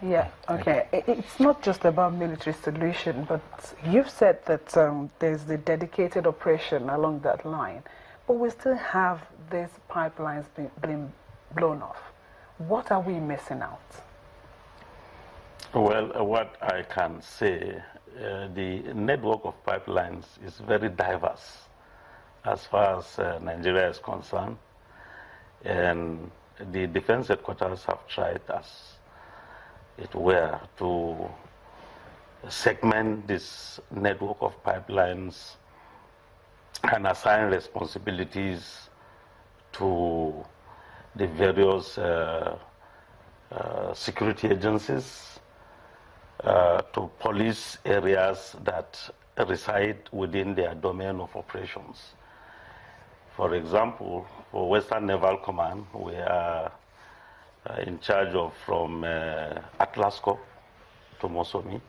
Yeah, okay. It's not just about military solution, but you've said that there's the dedicated operation along that line, but we still have these pipelines being blown off. What are we missing out? Well, what I can say, the network of pipelines is very diverse as far as Nigeria is concerned, and the defense headquarters have tried as it were to segment this network of pipelines and assign responsibilities to the various security agencies, to police areas that reside within their domain of operations. For example, for Western Naval Command, we are in charge of from Atlasco to Mosomi,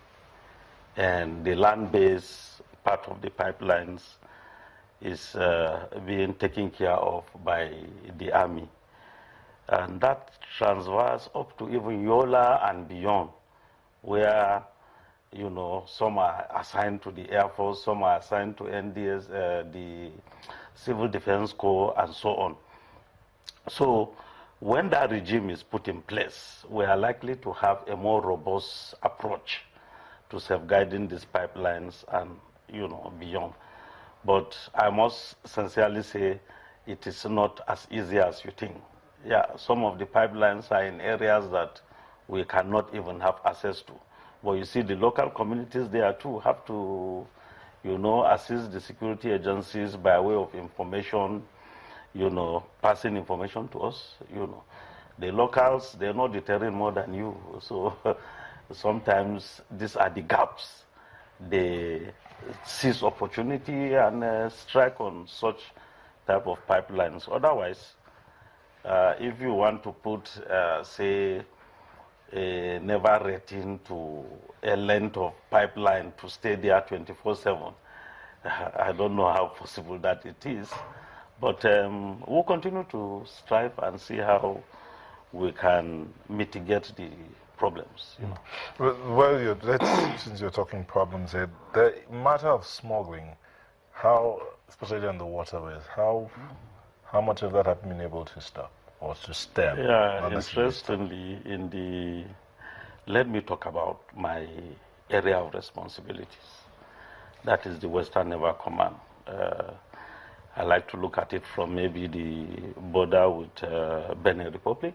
and the land-based part of the pipelines is being taken care of by the Army. And that transfers up to even Yola and beyond, where, you know, some are assigned to the Air Force, some are assigned to NDS, the Civil Defense Corps, and so on. So when that regime is put in place, we are likely to have a more robust approach to safeguarding these pipelines and, you know, beyond. But I must sincerely say it is not as easy as you think. Yeah, some of the pipelines are in areas that we cannot even have access to. But you see, the local communities there too have to, you know, assist the security agencies by way of information, you know, passing information to us, you know. The locals, they're not deterring more than you. So sometimes these are the gaps. They seize opportunity and strike on such type of pipelines. Otherwise, if you want to put, say, a naval rating to a length of pipeline to stay there 24/7, I don't know how possible that it is. But we'll continue to strive and see how we can mitigate the problems. You know. Well, since you're talking problems here, the matter of smuggling, how, especially on the waterways, how much of that have you been able to stop or to stem? Yeah, interestingly, let me talk about my area of responsibilities. That is the Western Naval Command. I like to look at it from maybe the border with Benin Republic,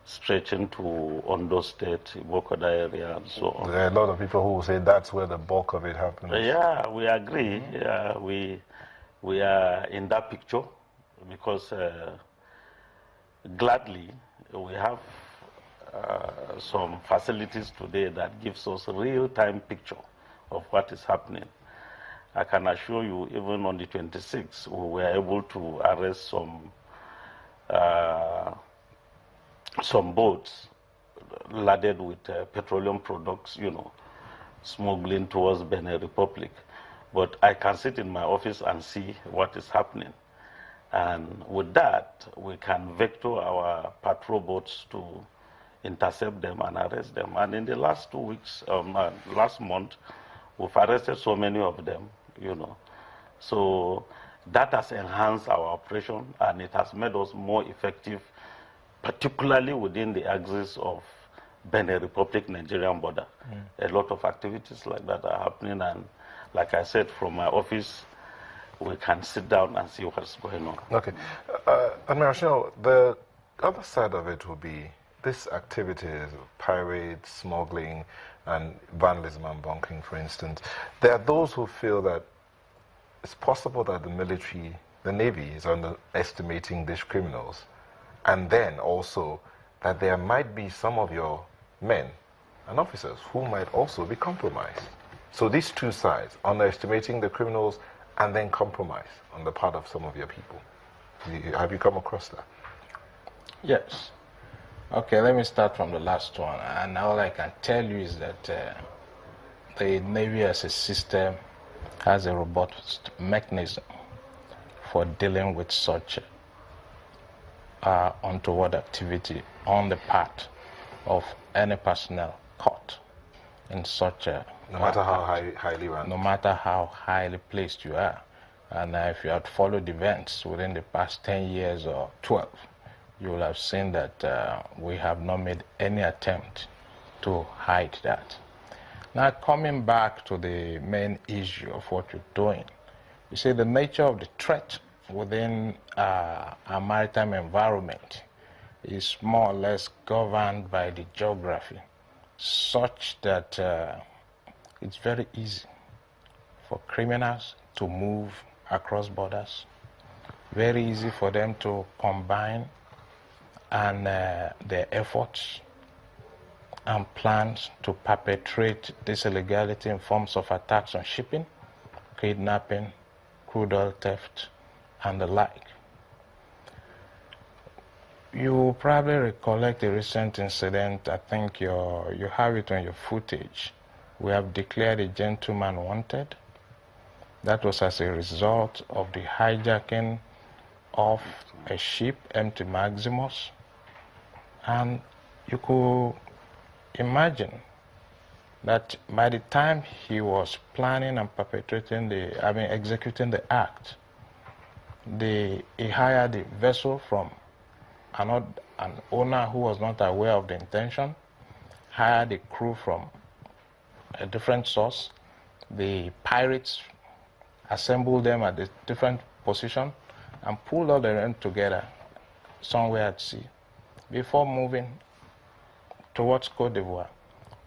stretching to Ondo State, Ibokoda area, and so on. There are a lot of people who say that's where the bulk of it happens. Yeah, we agree. Yeah, we are in that picture because gladly we have some facilities today that gives us a real-time picture of what is happening. I can assure you, even on the 26th, we were able to arrest some boats laden with petroleum products, you know, smuggling towards Benin Republic. But I can sit in my office and see what is happening. And with that, we can vector our patrol boats to intercept them and arrest them. And in the last 2 weeks, last month, we've arrested so many of them, you know. So that has enhanced our operation and it has made us more effective, particularly within the axis of Benin Republic, Nigerian border. A lot of activities like that are happening, and like I said, from my office, we can sit down and see what's going on. Okay. Admiral, the other side of it will be this activities, pirates, smuggling, and vandalism and bunkering, for instance. There are those who feel that it's possible that the military, the Navy, is underestimating these criminals, and then also that there might be some of your men and officers who might also be compromised. So these two sides, underestimating the criminals and then compromise on the part of some of your people. Have you come across that? Yes. Okay, let me start from the last one. And all I can tell you is that the Navy as a system has a robust mechanism for dealing with such untoward activity on the part of any personnel caught in such a no matter how highly ranked. No matter how highly placed you are. And if you had followed events within the past 10 years or 12, you will have seen that we have not made any attempt to hide that. Now, coming back to the main issue of what you're doing, you see the nature of the threat within our maritime environment is more or less governed by the geography, such that it's very easy for criminals to move across borders, very easy for them to combine and their efforts and plans to perpetrate this illegality in forms of attacks on shipping, kidnapping, crude oil theft, and the like. You probably recollect a recent incident. I think you have it on your footage. We have declared a gentleman wanted. That was as a result of the hijacking of a ship, MT Maximus. And you could imagine that by the time he was planning and executing the act, he hired a vessel from an owner who was not aware of the intention, hired a crew from a different source. The pirates assembled them at a different position and pulled all the men together somewhere at sea before moving towards Cote d'Ivoire,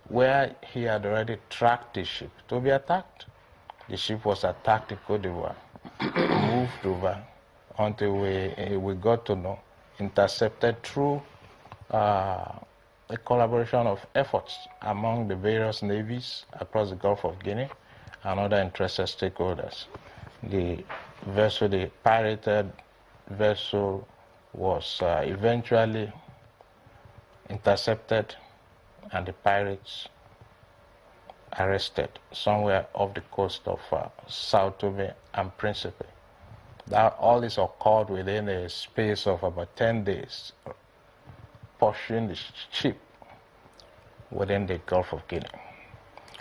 where he had already tracked the ship to be attacked. The ship was attacked in Cote d'Ivoire, moved over until we got to know, intercepted through a collaboration of efforts among the various navies across the Gulf of Guinea and other interested stakeholders. The pirated vessel was eventually intercepted and the pirates arrested somewhere off the coast of Sao Tome and Principe. That all this occurred within a space of about 10 days, pursuing the ship within the Gulf of Guinea.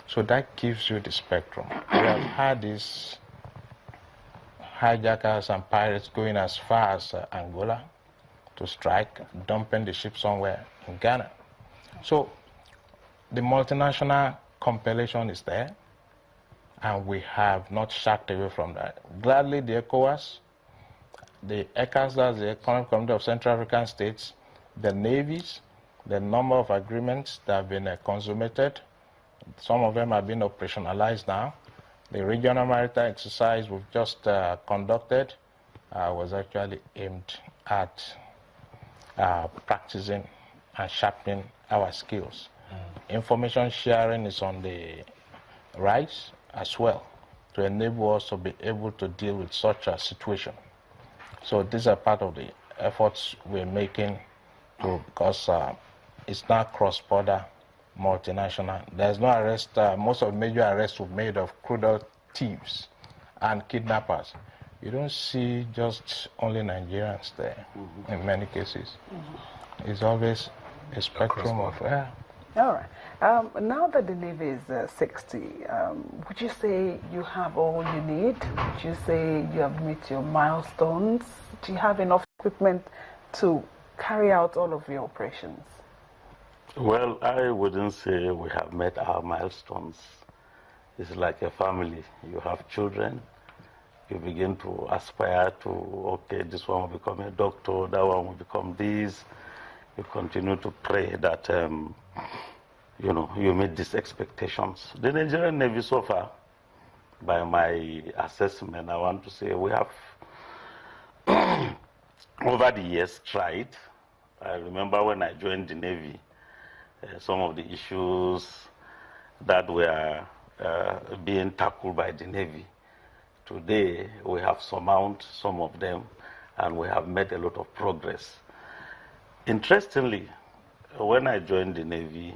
So that gives you the spectrum. We have had these hijackers and pirates going as far as Angola to strike, dumping the ship somewhere in Ghana. So the multinational compilation is there, and we have not shied away from that. Gladly, the ECOWAS, the ECAS, that's the Economic Community of Central African States, the navies, the number of agreements that have been consummated, some of them have been operationalized now. The regional maritime exercise we've just conducted was actually aimed at practicing and sharpening our skills. Information sharing is on the rise as well to enable us to be able to deal with such a situation. So these are part of the efforts we're making because it's now cross-border, multinational. There's no arrest. Most of the major arrests were made of crude oil thieves and kidnappers. You don't see just only Nigerians there in many cases. It's always a spectrum of... All right. Now that the Navy is 60, would you say you have all you need? Would you say you have met your milestones? Do you have enough equipment to carry out all of your operations? Well, I wouldn't say we have met our milestones. It's like a family. You have children. You begin to aspire to, okay, this one will become a doctor, that one will become this. You continue to pray that, you meet these expectations. The Nigerian Navy so far, by my assessment, I want to say we have, over the years, tried. I remember when I joined the Navy, some of the issues that were being tackled by the Navy. Today, we have surmounted some of them, and we have made a lot of progress. Interestingly, when I joined the Navy,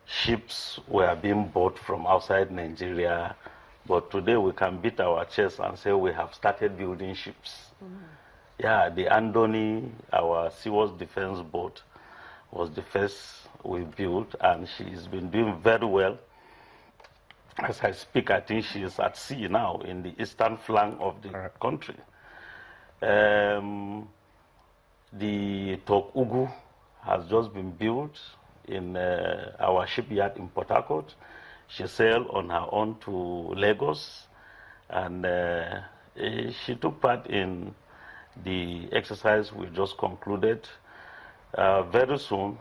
ships were being bought from outside Nigeria, but today we can beat our chest and say we have started building ships. Yeah, the Andoni, our seaworth defense boat, was the first we built, and she's been doing very well. As I speak, I think she is at sea now in the eastern flank of the country. The Tok Ugu has just been built in our shipyard in Port Harcourt. She sailed on her own to Lagos, and she took part in the exercise we just concluded. Very soon,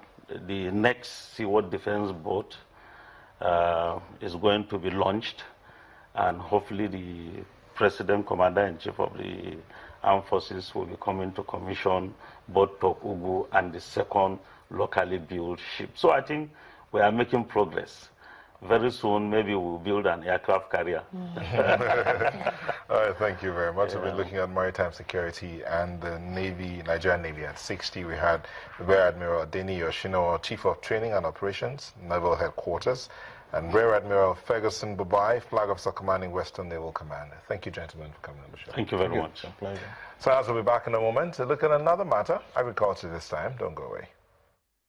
the next seaworld defense boat is going to be launched, and hopefully the President, Commander-in-Chief of the Armed Forces will be coming to commission both Tok Ugu and the second locally built ship. So I think we are making progress. Very soon, maybe we'll build an aircraft carrier. All right, thank you very much. We've been looking at maritime security and the Navy, Nigerian Navy at 60. We had Rear Admiral Adeni Yoshino, Chief of Training and Operations, Naval Headquarters, and Rear Admiral Ferguson Bubai, Flag Officer Commanding Western Naval Command. Thank you, gentlemen, for coming on the show. Thank you very much. It's a pleasure. So as we'll be back in a moment to look at another matter, agriculture this time. Don't go away.